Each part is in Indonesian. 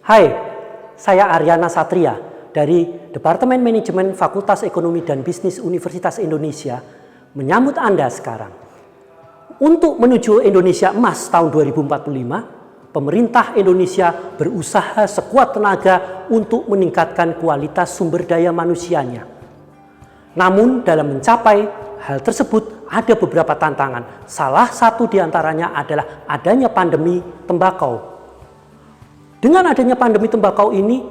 Hai, saya Aryana Satria dari Departemen Manajemen Fakultas Ekonomi dan Bisnis Universitas Indonesia menyambut Anda sekarang. Untuk menuju Indonesia Emas tahun 2045, pemerintah Indonesia berusaha sekuat tenaga untuk meningkatkan kualitas sumber daya manusianya. Namun dalam mencapai hal tersebut ada beberapa tantangan. Salah satu diantaranya adalah adanya pandemi tembakau. Dengan adanya pandemi tembakau ini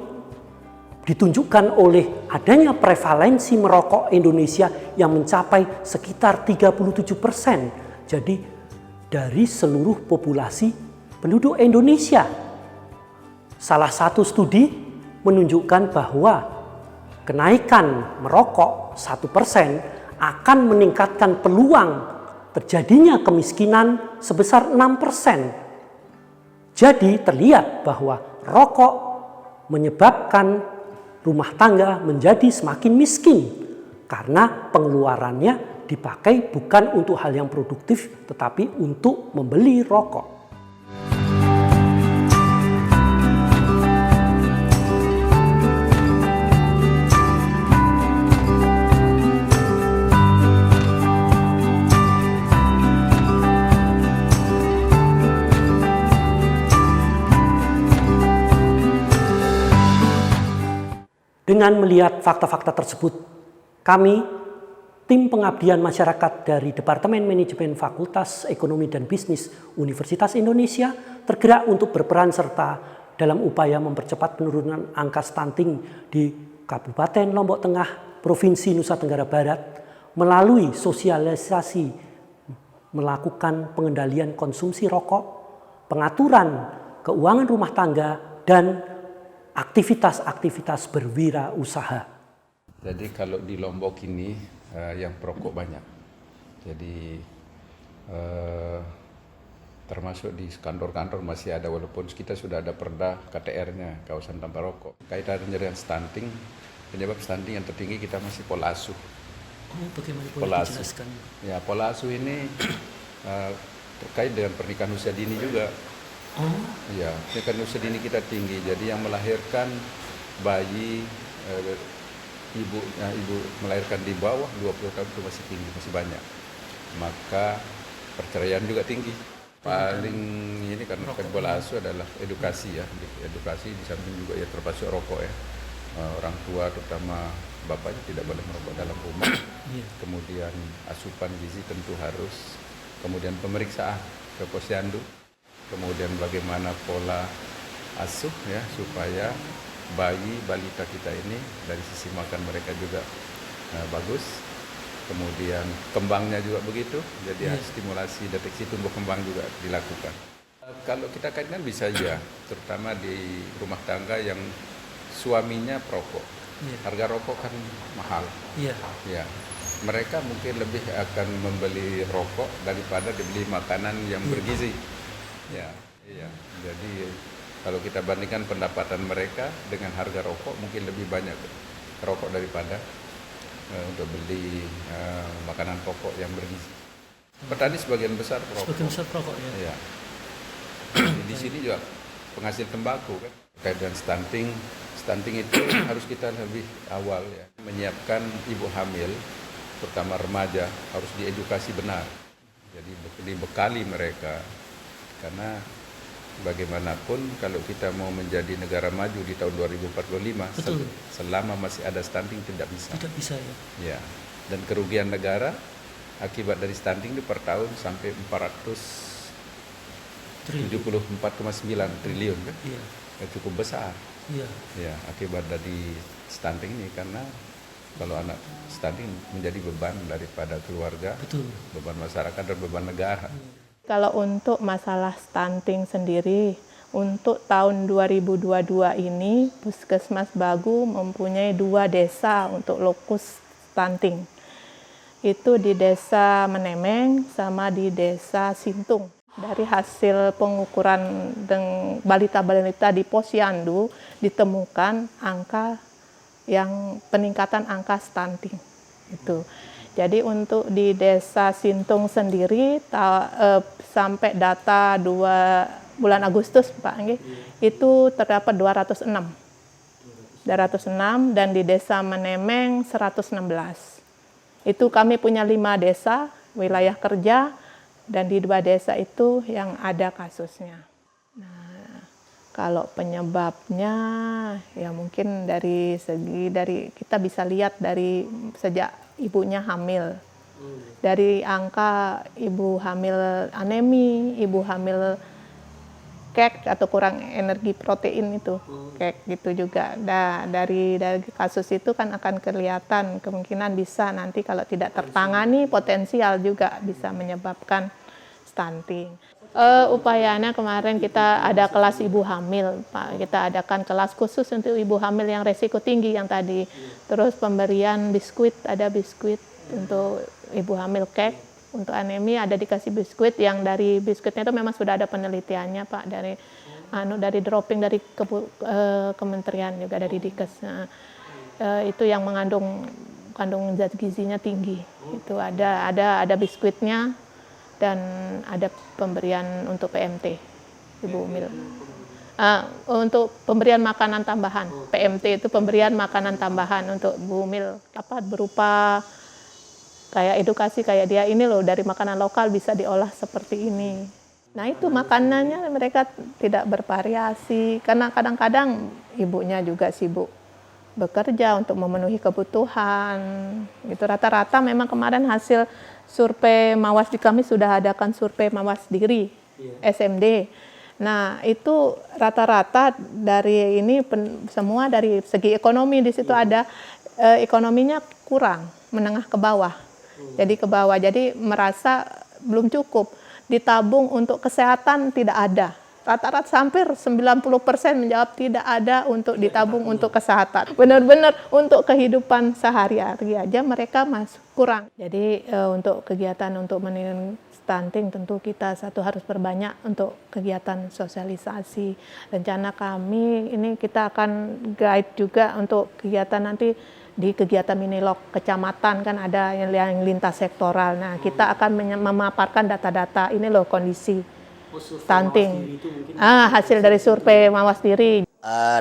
ditunjukkan oleh adanya prevalensi merokok Indonesia yang mencapai sekitar 37%. Jadi dari seluruh populasi penduduk Indonesia. Salah satu studi menunjukkan bahwa kenaikan merokok 1% akan meningkatkan peluang terjadinya kemiskinan sebesar 6%. Jadi terlihat bahwa rokok menyebabkan rumah tangga menjadi semakin miskin karena pengeluarannya dipakai bukan untuk hal yang produktif tetapi untuk membeli rokok. Dengan melihat fakta-fakta tersebut, kami, tim pengabdian masyarakat dari Departemen Manajemen Fakultas Ekonomi dan Bisnis Universitas Indonesia tergerak untuk berperan serta dalam upaya mempercepat penurunan angka stunting di Kabupaten Lombok Tengah, Provinsi Nusa Tenggara Barat, melalui sosialisasi, melakukan pengendalian konsumsi rokok, pengaturan keuangan rumah tangga, dan aktivitas-aktivitas berwirausaha. Jadi kalau di Lombok ini yang perokok banyak. Jadi termasuk di kantor-kantor masih ada, walaupun kita sudah ada perda KTR-nya, kawasan tanpa rokok. Kaitannya dengan stunting, penyebab stunting yang tertinggi kita masih pola asuh. Oh, bagaimana boleh dijelaskan? Ya, pola asuh ini terkait dengan pernikahan usia dini juga. Oh. Ya, pernikahan usia dini kita tinggi. Jadi yang melahirkan bayi, ibu melahirkan di bawah 20 tahun itu masih tinggi, masih banyak. Maka perceraian juga tinggi. Paling ini karena pola asuh adalah edukasi ya. Edukasi di samping juga ya termasuk rokok ya. Orang tua terutama bapaknya tidak boleh merokok dalam rumah. Kemudian asupan gizi tentu harus. Kemudian pemeriksaan ke posyandu. Kemudian bagaimana pola asuh ya supaya bayi balita kita ini dari sisi makan mereka juga bagus. Kemudian kembangnya juga begitu. Jadi stimulasi deteksi tumbuh kembang juga dilakukan. Kalau kita kaitkan bisa aja, terutama di rumah tangga yang suaminya perokok. Harga rokok kan mahal. Ya. Mereka mungkin lebih akan membeli rokok daripada dibeli makanan yang bergizi. Ya, iya. Jadi kalau kita bandingkan pendapatan mereka dengan harga rokok mungkin lebih banyak rokok daripada untuk beli makanan pokok yang bergizi. Petani sebagian besar perokok. Sebagian besar perokok ya. Iya. Di sini juga penghasil tembakau kan. Terkait dengan stunting itu harus kita lebih awal ya. Menyiapkan ibu hamil, terutama remaja, harus diedukasi benar. Jadi dibekali mereka. Karena bagaimanapun kalau kita mau menjadi negara maju di tahun 2045, selama masih ada stunting tidak bisa. Tidak bisa ya. Ya. Dan kerugian negara akibat dari stunting itu per tahun sampai 474,9 triliun kan? Iya. Ya, cukup besar. Iya. Ya, akibat dari stunting ini karena kalau anak stunting menjadi beban daripada keluarga, beban masyarakat dan beban negara. Kalau untuk masalah stunting sendiri, untuk tahun 2022 ini, Puskesmas Bagu mempunyai 2 desa untuk lokus stunting. Itu di Desa Menemeng sama di Desa Sintung. Dari hasil pengukuran balita-balita di posyandu, ditemukan peningkatan angka stunting. Itu. Jadi untuk di Desa Sintung sendiri sampai data bulan Agustus Pak nggih, itu terdapat 206 dan di Desa Menemeng 116. Itu kami punya 5 desa wilayah kerja dan di 2 desa itu yang ada kasusnya. Nah, kalau penyebabnya ya mungkin dari kita bisa lihat dari sejak ibunya hamil. Dari angka ibu hamil anemi, ibu hamil kek atau kurang energi protein itu, kek gitu juga. Dari kasus itu kan akan kelihatan kemungkinan bisa nanti kalau tidak tertangani potensial juga bisa menyebabkan stunting. Upayanya kemarin kita ada kelas ibu hamil, Pak. Kita adakan kelas khusus untuk ibu hamil yang resiko tinggi yang tadi. Terus pemberian biskuit, ada biskuit untuk ibu hamil kek. Untuk anemi ada dikasih biskuit yang dari biskuitnya itu memang sudah ada penelitiannya Pak dari dropping dari kementerian juga dari Dikes. Nah, itu yang mengandung zat gizinya tinggi. Itu ada biskuitnya dan ada pemberian untuk PMT Ibu Umil. Untuk pemberian makanan tambahan, PMT itu pemberian makanan tambahan untuk Ibu Umil berupa kayak edukasi kayak dia ini loh dari makanan lokal bisa diolah seperti ini. Nah itu makanannya mereka tidak bervariasi karena kadang-kadang ibunya juga sibuk bekerja untuk memenuhi kebutuhan. Gitu rata-rata memang kemarin hasil survei Mawas di kami sudah adakan survei Mawas diri SMD. Nah itu rata-rata dari ini semua dari segi ekonomi di situ ada ekonominya kurang menengah ke bawah. Jadi ke bawah, jadi merasa belum cukup. Ditabung untuk kesehatan tidak ada. Rata-rata hampir 90% menjawab tidak ada untuk ditabung untuk kesehatan. Benar-benar untuk kehidupan sehari-hari aja mereka masih kurang. Jadi untuk kegiatan untuk menurunkan stunting tentu kita harus perbanyak untuk kegiatan sosialisasi. Rencana kami ini kita akan guide juga untuk kegiatan nanti di kegiatan minilog kecamatan kan ada yang lintas sektoral. Nah, kita akan memaparkan data-data ini loh kondisi stunting. Hasil dari survei Mawas diri.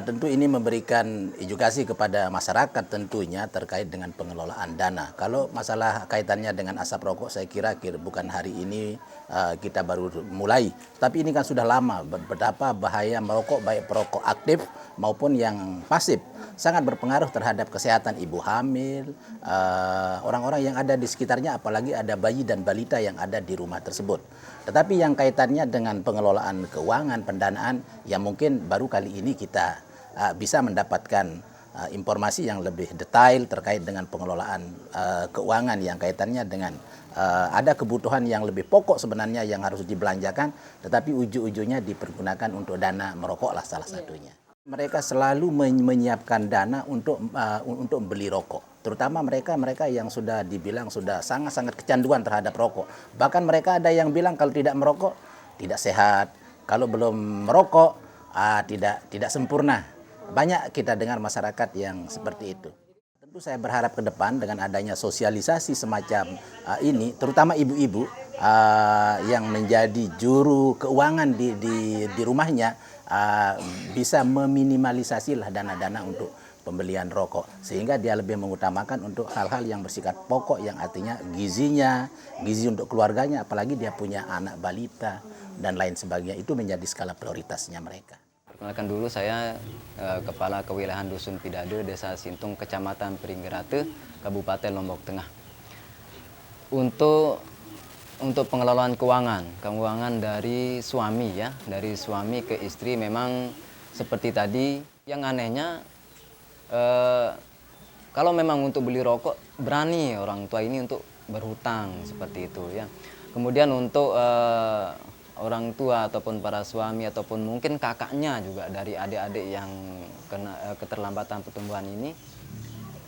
Tentu ini memberikan edukasi kepada masyarakat tentunya terkait dengan pengelolaan dana. Kalau masalah kaitannya dengan asap rokok saya kira bukan hari ini kita baru mulai. Tapi ini kan sudah lama betapa bahaya merokok baik perokok aktif maupun yang pasif. Sangat berpengaruh terhadap kesehatan ibu hamil, orang-orang yang ada di sekitarnya apalagi ada bayi dan balita yang ada di rumah tersebut. Tetapi yang kaitannya dengan pengelolaan keuangan, pendanaan yang mungkin baru kali ini kita bisa mendapatkan informasi yang lebih detail terkait dengan pengelolaan keuangan yang kaitannya dengan ada kebutuhan yang lebih pokok sebenarnya yang harus dibelanjakan, tetapi ujung-ujungnya dipergunakan untuk dana merokok lah salah satunya. Mereka selalu menyiapkan dana untuk beli rokok. Terutama mereka yang sudah dibilang sudah sangat-sangat kecanduan terhadap rokok. Bahkan mereka ada yang bilang kalau tidak merokok tidak sehat. Kalau belum merokok tidak sempurna. Banyak kita dengar masyarakat yang seperti itu. Tentu saya berharap ke depan dengan adanya sosialisasi semacam ini, terutama ibu-ibu yang menjadi juru keuangan di rumahnya, bisa meminimalisasi lah dana-dana untuk pembelian rokok sehingga dia lebih mengutamakan untuk hal-hal yang bersifat pokok yang artinya gizi untuk keluarganya, apalagi dia punya anak balita dan lain sebagainya, itu menjadi skala prioritasnya mereka. Perkenalkan dulu, saya Kepala Kewilayahan Dusun Pidade, Desa Sintung, Kecamatan Pringgerate, Kabupaten Lombok Tengah. Untuk pengelolaan keuangan dari suami ya, dari suami ke istri memang seperti tadi. Yang anehnya kalau memang untuk beli rokok berani orang tua ini untuk berhutang seperti itu ya. Kemudian untuk orang tua ataupun para suami ataupun mungkin kakaknya juga dari adik-adik yang kena keterlambatan pertumbuhan ini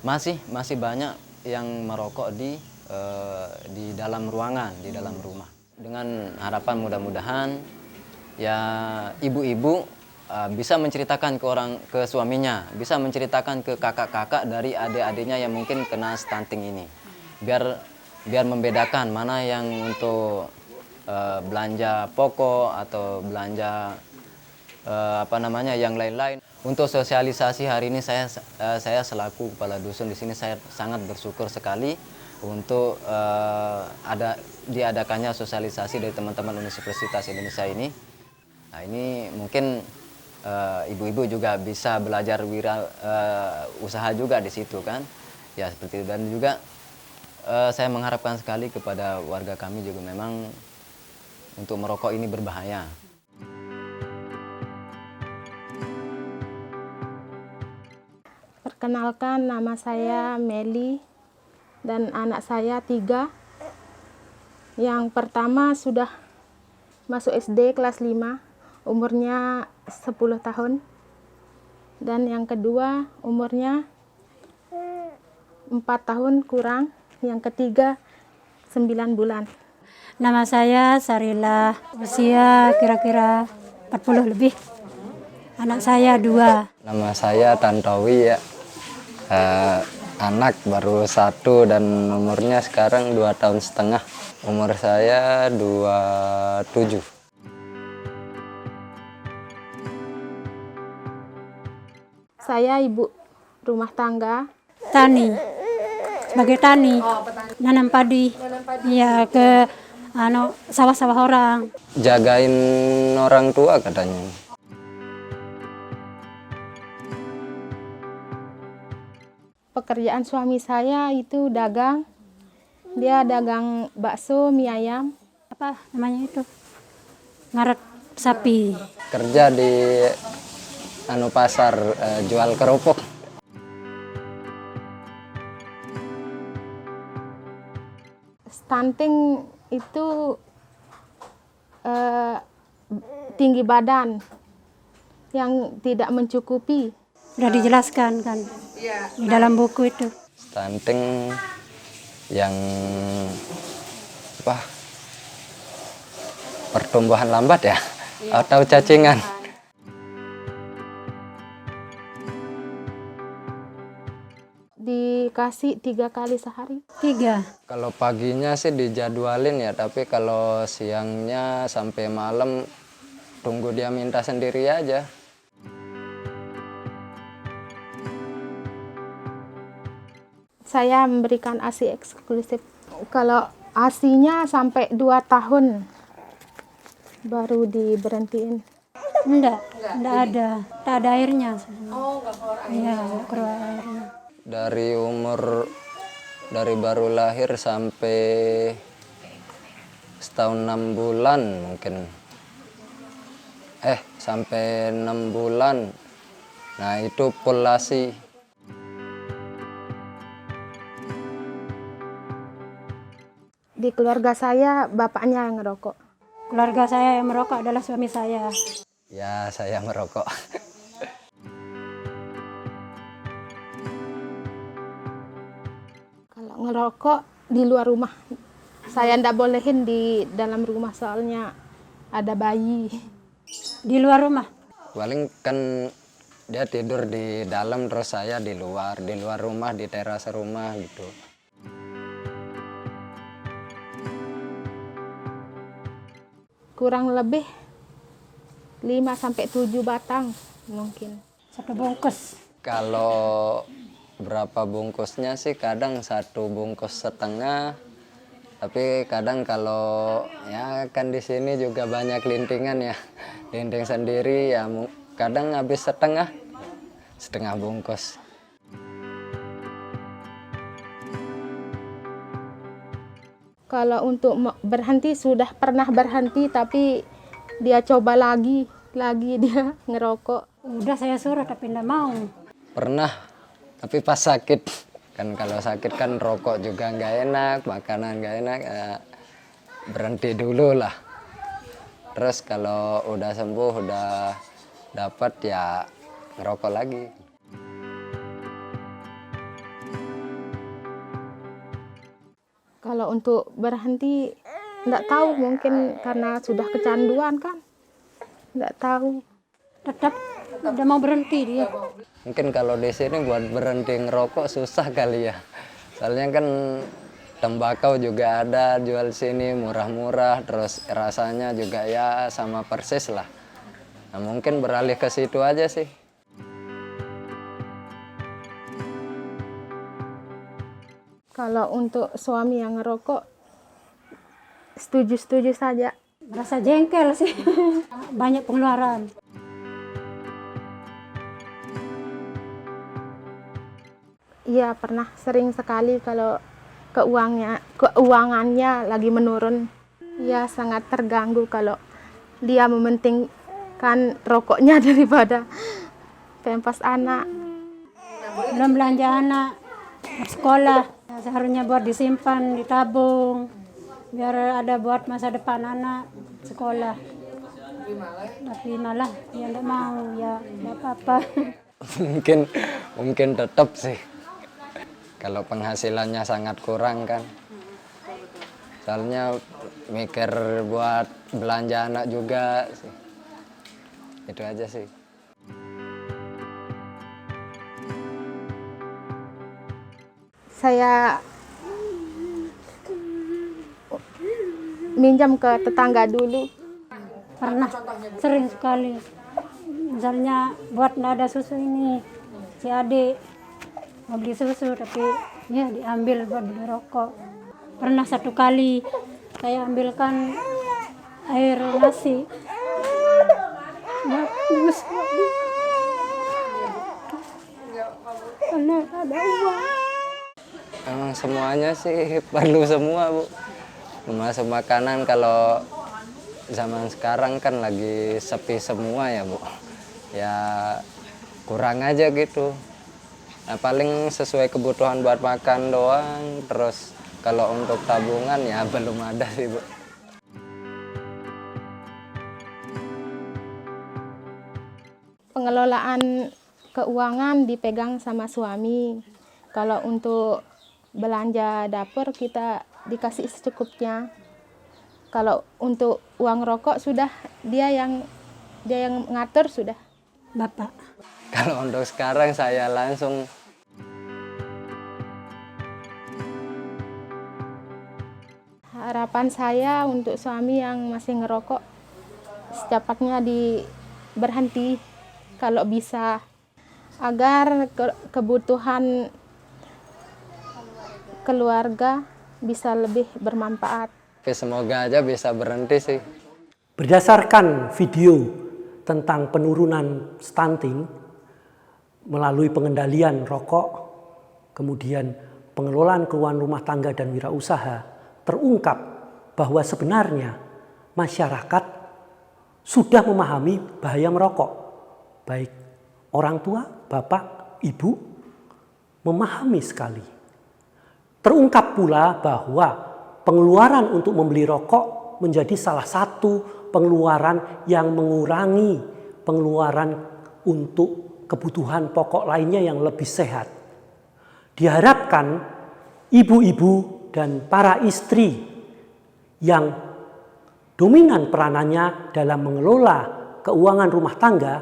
masih banyak yang merokok di dalam ruangan, di dalam rumah. Dengan harapan mudah-mudahan ya ibu-ibu bisa menceritakan ke suaminya, bisa menceritakan ke kakak-kakak dari adik-adiknya yang mungkin kena stunting ini. Biar membedakan mana yang untuk belanja pokok atau belanja yang lain-lain. Untuk sosialisasi hari ini saya selaku kepala dusun di sini saya sangat bersyukur sekali untuk diadakannya sosialisasi dari teman-teman Universitas Indonesia ini. Nah, ini mungkin ibu-ibu juga bisa belajar usaha juga di situ kan. Ya seperti itu. Dan juga saya mengharapkan sekali kepada warga kami juga memang untuk merokok ini berbahaya. Perkenalkan, nama saya Meli dan anak saya 3. Yang pertama sudah masuk SD kelas 5, umurnya 10 tahun. Dan yang kedua umurnya 4 tahun kurang, yang ketiga 9 bulan. Nama saya Sarila, usia kira-kira 40 lebih. Anak saya 2. Nama saya Tantowi ya. Anak baru 1 dan umurnya sekarang 2 tahun setengah. Umur saya 27. Saya ibu rumah tangga. Tani, sebagai tani, nanam padi, ya ke sawah-sawah orang. Jagain orang tua katanya. Pekerjaan suami saya itu dagang. Dia dagang bakso, mie ayam. Apa namanya itu? Ngaret sapi. Kerja di pasar jual kerupuk. Stunting itu tinggi badan yang tidak mencukupi. Sudah dijelaskan kan di dalam buku itu. Stunting yang pertumbuhan lambat ya, atau cacingan. Dikasih 3 kali sehari. 3. Kalau paginya sih dijadwalin ya, tapi kalau siangnya sampai malam tunggu dia minta sendiri aja. Saya memberikan ASI eksklusif. Kalau ASInya sampai 2 tahun baru diberhentiin. Enggak ada. Tak ada airnya. Oh, enggak keluar airnya. Iya, enggak keluar airnya. Dari baru lahir sampai setahun 6 bulan mungkin. Sampai 6 bulan. Nah, itu full ASI. Di keluarga saya, bapaknya yang ngerokok. Keluarga saya yang merokok adalah suami saya. Ya, saya merokok. Kalau ngerokok di luar rumah. Saya ndak bolehin di dalam rumah soalnya ada bayi. Di luar rumah? Paling kan dia tidur di dalam terus saya di luar rumah, di teras rumah gitu. Kurang lebih 5-7 batang mungkin. 1 bungkus. Kalau berapa bungkusnya sih kadang 1 bungkus setengah. Tapi kadang kalau ya kan di sini juga banyak lintingan ya. Linting sendiri ya kadang habis setengah bungkus. Kalau untuk berhenti sudah pernah berhenti tapi dia coba lagi dia ngerokok. Udah saya suruh tapi enggak mau. Pernah, tapi pas sakit. Kan kalau sakit kan rokok juga nggak enak, makanan nggak enak, berhenti dulu lah. Terus kalau udah sembuh, udah dapat ya ngerokok lagi. Kalau untuk berhenti nggak tahu, mungkin karena sudah kecanduan kan. Nggak tahu. Tetap udah mau berhenti dia. Mungkin kalau di sini buat berhenti ngerokok susah kali ya. Soalnya kan Tembakau juga ada jual sini murah-murah, terus rasanya juga ya sama persis lah. Nah, mungkin beralih ke situ aja sih. Kalau untuk suami yang ngerokok, setuju-setuju saja. Merasa jengkel sih. Banyak pengeluaran. Iya, pernah sering sekali kalau keuangannya lagi menurun. Ya, sangat terganggu kalau dia mementingkan rokoknya daripada pempas anak. Belum belanja anak sekolah. Seharusnya buat disimpan, ditabung. Biar ada buat masa depan anak sekolah. Tapi malah ya nggak mau, ya nggak apa-apa. mungkin tetap sih. Kalau penghasilannya sangat kurang kan. Soalnya mikir buat belanja anak juga sih. Itu aja sih. Saya minjam ke tetangga dulu. Pernah, sering sekali. Misalnya buat nada susu ini, si adik mau beli susu tapi ya diambil buat beli rokok. Pernah satu kali saya ambilkan air nasi. Bagus. Karena ada uang. Emang semuanya sih perlu semua, Bu. Termasuk makanan, kalau zaman sekarang kan lagi sepi semua ya, Bu. Ya kurang aja gitu. Nah, paling sesuai kebutuhan buat makan doang. Terus kalau untuk tabungan ya belum ada sih, Bu. Pengelolaan keuangan dipegang sama suami. Kalau untuk belanja dapur kita dikasih secukupnya. Kalau untuk uang rokok sudah dia yang ngatur sudah. Bapak. Kalau untuk sekarang saya langsung harapan saya untuk suami yang masih ngerokok secepatnya berhenti kalau bisa, agar kebutuhan keluarga bisa lebih bermanfaat. semoga aja bisa berhenti sih. Berdasarkan video tentang penurunan stunting melalui pengendalian rokok, kemudian pengelolaan keuangan rumah tangga dan wirausaha, terungkap bahwa sebenarnya masyarakat sudah memahami bahaya merokok. Baik orang tua, bapak, ibu memahami sekali. Terungkap pula bahwa pengeluaran untuk membeli rokok menjadi salah satu pengeluaran yang mengurangi pengeluaran untuk kebutuhan pokok lainnya yang lebih sehat. Diharapkan ibu-ibu dan para istri yang dominan peranannya dalam mengelola keuangan rumah tangga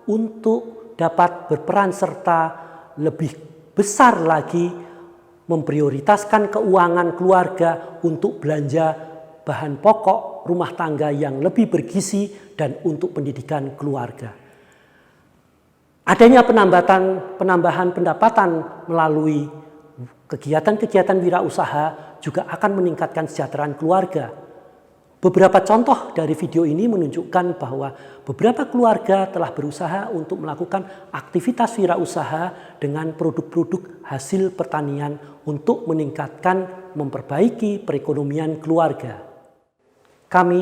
untuk dapat berperan serta lebih besar lagi memprioritaskan keuangan keluarga untuk belanja bahan pokok rumah tangga yang lebih bergizi dan untuk pendidikan keluarga. Adanya penambahan pendapatan melalui kegiatan-kegiatan wirausaha juga akan meningkatkan kesejahteraan keluarga. Beberapa contoh dari video ini menunjukkan bahwa beberapa keluarga telah berusaha untuk melakukan aktivitas wirausaha dengan produk-produk hasil pertanian untuk meningkatkan, memperbaiki perekonomian keluarga. Kami,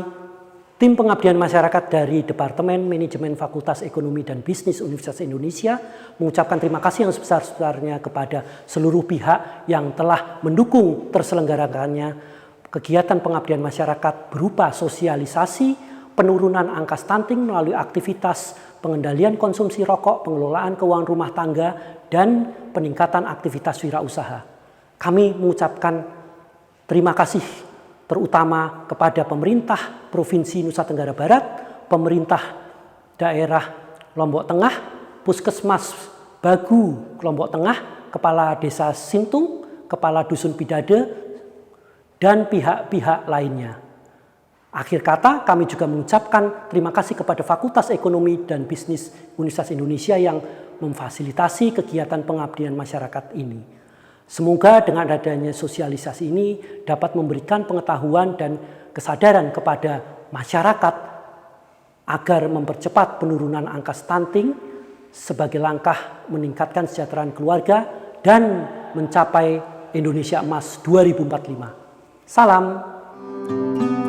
tim pengabdian masyarakat dari Departemen Manajemen Fakultas Ekonomi dan Bisnis Universitas Indonesia mengucapkan terima kasih yang sebesar-besarnya kepada seluruh pihak yang telah mendukung terselenggarakannya kegiatan pengabdian masyarakat berupa sosialisasi, penurunan angka stunting melalui aktivitas pengendalian konsumsi rokok, pengelolaan keuangan rumah tangga, dan peningkatan aktivitas wirausaha. Kami mengucapkan terima kasih terutama kepada pemerintah Provinsi Nusa Tenggara Barat, pemerintah daerah Lombok Tengah, Puskesmas Bagu Lombok Tengah, Kepala Desa Sintung, Kepala Dusun Pidade, dan pihak-pihak lainnya. Akhir kata, kami juga mengucapkan terima kasih kepada Fakultas Ekonomi dan Bisnis Universitas Indonesia yang memfasilitasi kegiatan pengabdian masyarakat ini. Semoga dengan adanya sosialisasi ini dapat memberikan pengetahuan dan kesadaran kepada masyarakat agar mempercepat penurunan angka stunting sebagai langkah meningkatkan kesejahteraan keluarga dan mencapai Indonesia Emas 2045. Salam.